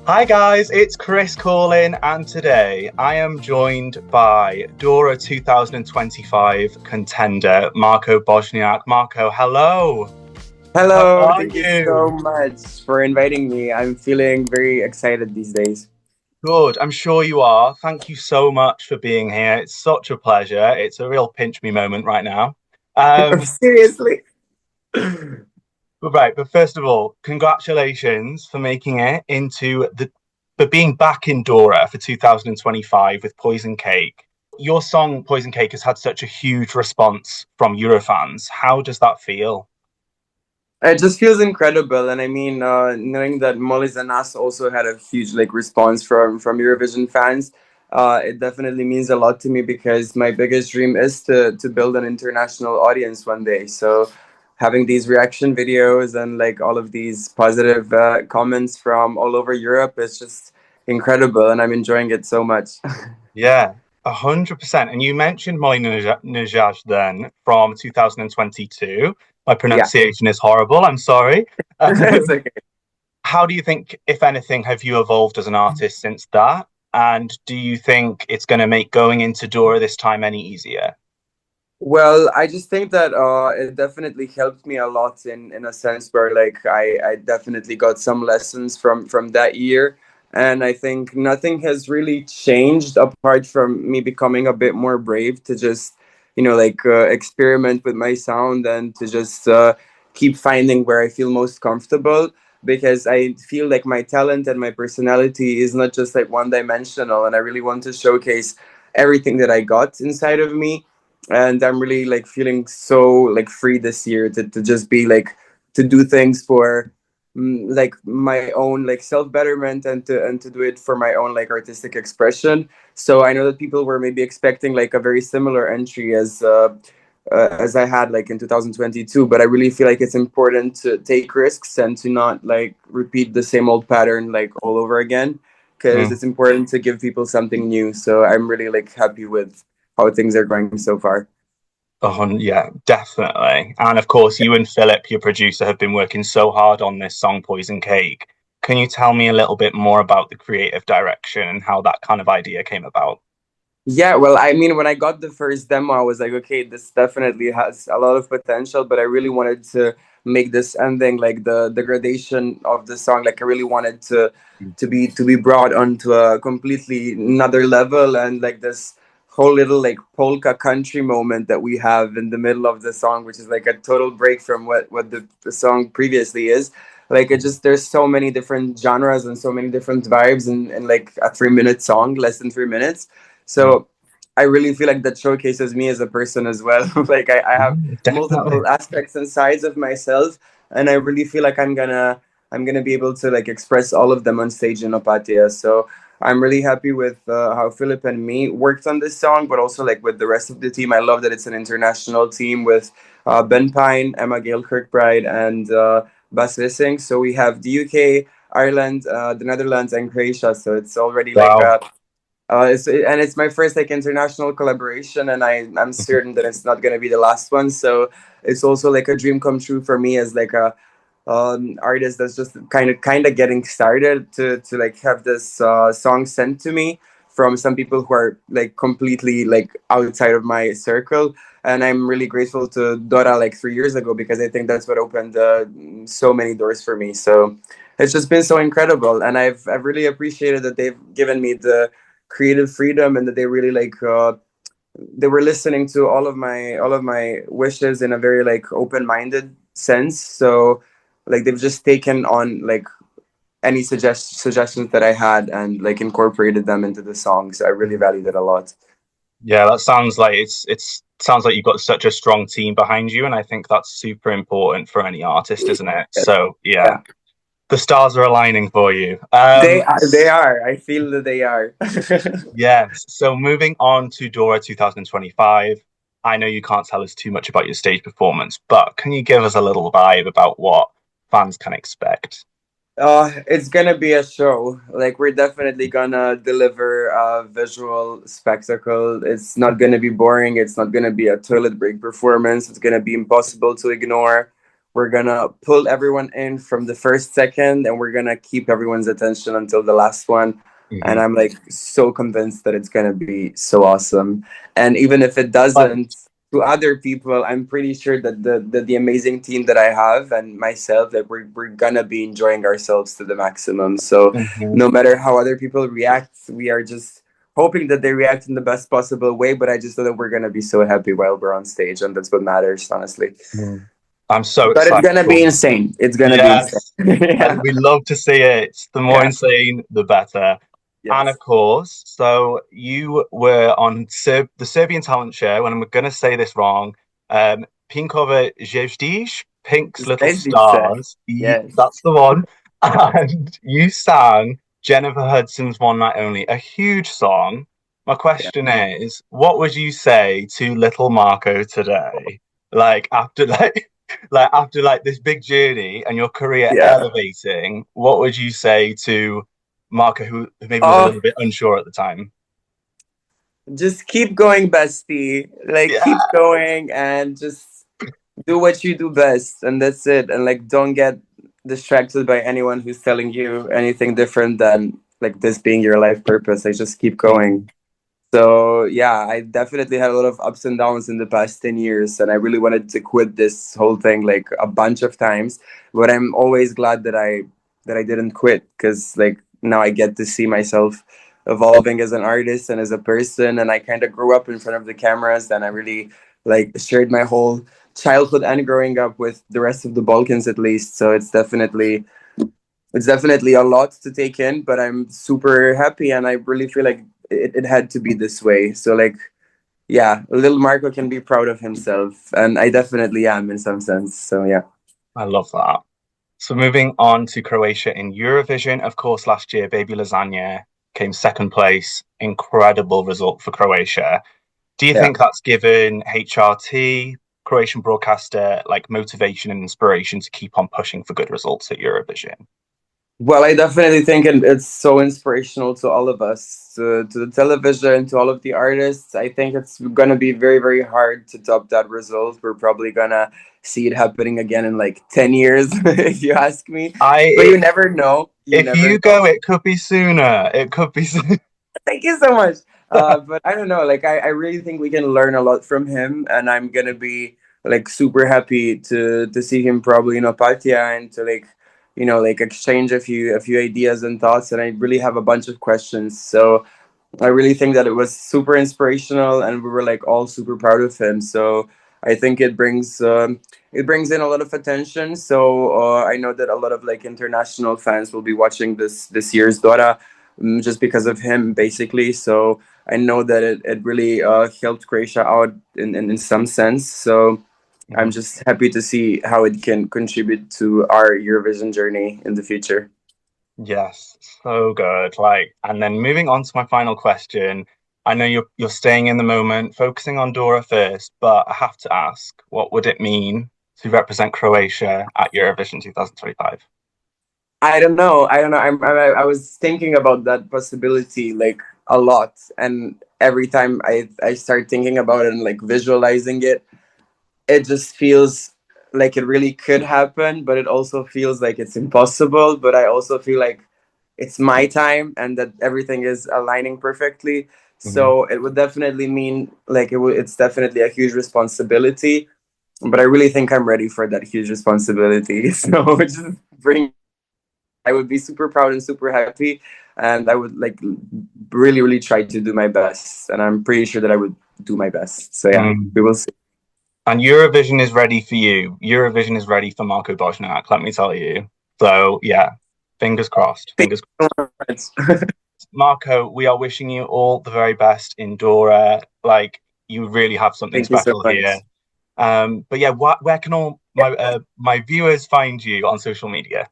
Hi guys, it's Chris calling, and today I am joined by Dora 2025 contender Marko Bošnjak. Marko, hello. How Hello, are thank you so you? much for inviting me. I'm feeling very excited these days. Good, I'm sure you are. Thank you so much for being here. It's such a pleasure. It's a real pinch me moment right now. Um, Seriously? but first of all, congratulations for making it into the for being back in Dora for 2025 with Poison Cake. Your song Poison Cake has had such a huge response from Eurofans. How does that feel? It just feels incredible, and I mean, knowing that Molly's and Us also had a huge response from Eurovision fans, it definitely means a lot to me because my biggest dream is to build an international audience one day. So, having these reaction videos and all of these positive comments from all over Europe is just incredible, and I'm enjoying it so much. Yeah, 100%. And you mentioned Molly Najaj then from 2022. My Yeah. pronunciation is horrible. I'm sorry. It's okay. How do you think, if anything, have you evolved as an artist since that? And do you think it's going to make going into Dora this time any easier? Well, I just think that it definitely helped me a lot in a sense where I definitely got some lessons from that year, and I think nothing has really changed apart from me becoming a bit more brave to just experiment with my sound and to just keep finding where I feel most comfortable, because I feel like my talent and my personality is not just like one dimensional, and I really want to showcase everything that I got inside of me. And I'm really feeling so free this year to just be to do things for my own self betterment, and to do it for my own artistic expression. So I know that people were maybe expecting a very similar entry as I had in 2022, but I really feel like it's important to take risks and to not repeat the same old pattern all over again, because Mm. it's important to give people something new. So I'm really happy with how things are going so far. Yeah, definitely. And of course, you and Philip, your producer, have been working so hard on this song, Poison Cake. Can you tell me a little bit more about the creative direction and how that kind of idea came about? Yeah, well, I mean, when I got the first demo, I was like, okay, this definitely has a lot of potential, but I really wanted to make this ending, the degradation of the song, I really wanted to be brought onto a completely another level, and this whole little polka country moment that we have in the middle of the song, which is a total break from what the song previously is. It just there's so many different genres and so many different vibes in a 3 minute song, less than 3 minutes. Mm. So I really feel like that showcases me as a person as well. I have Mm, definitely. multiple aspects and sides of myself, and I really feel like I'm gonna be able to express all of them on stage in Opatia. So I'm really happy with how Philip and me worked on this song, but also with the rest of the team. I love that it's an international team with Ben Pine, Emma Gale Kirkbride, and Bas Vissing. So we have the UK, Ireland, the Netherlands, and Croatia. So it's already Wow. it's my first international collaboration, and I'm certain that it's not gonna be the last one. So it's also a dream come true for me as a artist that's just kind of getting started to have this song sent to me from some people who are completely outside of my circle. And I'm really grateful to Dora 3 years ago, because I think that's what opened so many doors for me. So it's just been so incredible, and I've really appreciated that they've given me the creative freedom, and that they really they were listening to all of my wishes in a very open-minded sense. So they've just taken on any suggestions that I had, and incorporated them into the song. So I really valued it a lot. Yeah, that sounds like it's sounds like you've got such a strong team behind you, and I think that's super important for any artist, isn't it? Yes. So yeah, Yeah, the stars are aligning for you. they are. I feel that they are. Yes. So moving on to Dora 2025. I know you can't tell us too much about your stage performance, but can you give us a little vibe about what fans can expect? It's gonna be a show. We're definitely gonna deliver a visual spectacle. It's not gonna be boring. It's not gonna be a toilet break performance. It's gonna be impossible to ignore. we're gonna pull everyone in from the first second, and we're gonna keep everyone's attention until the last one. And I'm like so convinced that it's gonna be so awesome. And even if it But doesn't, to other people, I'm pretty sure that the amazing team that I have and myself, that we're gonna be enjoying ourselves to the maximum. So mhm. no matter how other people react, we are just hoping that they react in the best possible way. But I just know that we're gonna be so happy while we're on stage, and that's what matters, honestly. Mm. I'm so But it's excited gonna be for insane. It's gonna be insane. yes. Yeah. We love to see it. The more Yeah. insane, the better. And of Yes. course, so you were on the Serbian talent show, and I'm going to say this wrong. Pinkova Zvezdic, Pink's Little Zvezdice. Stars. Yes. That's the one. And you sang Jennifer Hudson's One Night Only, a huge song. My Yeah. question is, what would you say to little Marko today? Like after like this big journey and your career Yeah. elevating, what would you say to Marko, who maybe was a Oh, little bit unsure at the time? just keep going, bestie. Like Yeah. keep going and just do what you do best, and that's it. And like don't get distracted by anyone who's telling you anything different than like this being your life purpose. Like just keep going. Mm, So yeah, I definitely had a lot of ups and downs in the past 10 years, and I really wanted to quit this whole thing like a bunch of times. But I'm always glad that I didn't quit, because like now I get to see myself evolving as an artist and as a person, and I kind of grew up in front of the cameras, and I really like shared my whole childhood and growing up with the rest of the Balkans at least. So it's definitely a lot to take in, but I'm super happy, and I really feel like it had to be this way. So like, yeah, little Marco can be proud of himself, and I definitely am in some sense. So yeah. I love that. So moving on to Croatia in Eurovision, of course, last year, Baby Lasagna came second place. Incredible result for Croatia. Do you Yeah. think that's given HRT, Croatian broadcaster, like motivation and inspiration to keep on pushing for good results at Eurovision? Well, I definitely think it's so inspirational to all of us, to the television, to all of the artists. I think it's gonna be very, very hard to top that result. We're probably gonna see it happening again in like 10 years, if you ask me. But you never know. You If never you know. go, it could be sooner. It could be sooner. Thank you so much. But I don't know. Like, I really think we can learn a lot from him, and I'm gonna be like super happy to see him probably in Opatia, and to like exchange a few ideas and thoughts. And I really have a bunch of questions. So I really think that it was super inspirational, and we were like all super proud of him. So I think it brings in a lot of attention. So I know that a lot of like international fans will be watching this year's Dora, just because of him, basically. So I know that it really helped Croatia out in some sense. So I'm Mhm. just happy to see how it can contribute to our Eurovision journey in the future. Yes, so good. Like, and then moving on to my final question. I know you're staying in the moment, focusing on Dora first, but I have to ask, what would it mean to represent Croatia at Eurovision 2025? I don't know. I don't know. I was thinking about that possibility like a lot, and every time I start thinking about it and like visualizing it, it just feels like it really could happen, but it also feels like it's impossible. But I also feel like it's my time, and that everything is aligning perfectly. Mhm. So it would definitely mean like it's definitely a huge responsibility. But I really think I'm ready for that huge responsibility. So just bring. I would be super proud and super happy, and I would like really, really try to do my best. And I'm pretty sure that I would do my best. So yeah, Mm. we will see. And Eurovision is ready for you. Eurovision is ready for Marko Bošnjak, let me tell you. So yeah, fingers crossed. Thank Fingers you crossed. so much. Marko, we are wishing you all the very best in Dora. Like you really have something Thank you so special much. here. But yeah, where can all my viewers find you on social media?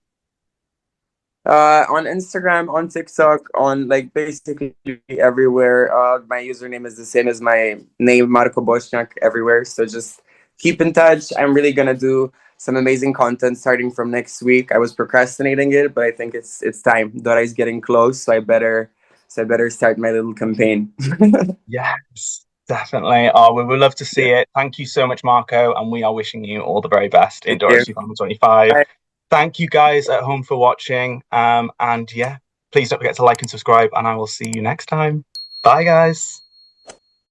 On Instagram, on TikTok, on like basically everywhere. My username is the same as my name, Marko Bošnjak, everywhere. So just keep in touch. I'm really gonna do some amazing content starting from next week. I was procrastinating it, but I think it's time. Dora is getting close, so I better start my little campaign. Yes. Definitely. Oh, we would love to see it. Thank you so much, Marko, and we are wishing you all the very best in Thank Dora you. 2025. Bye. Thank you guys at home for watching. And yeah, please don't forget to like and subscribe, and I will see you next time. Bye, guys.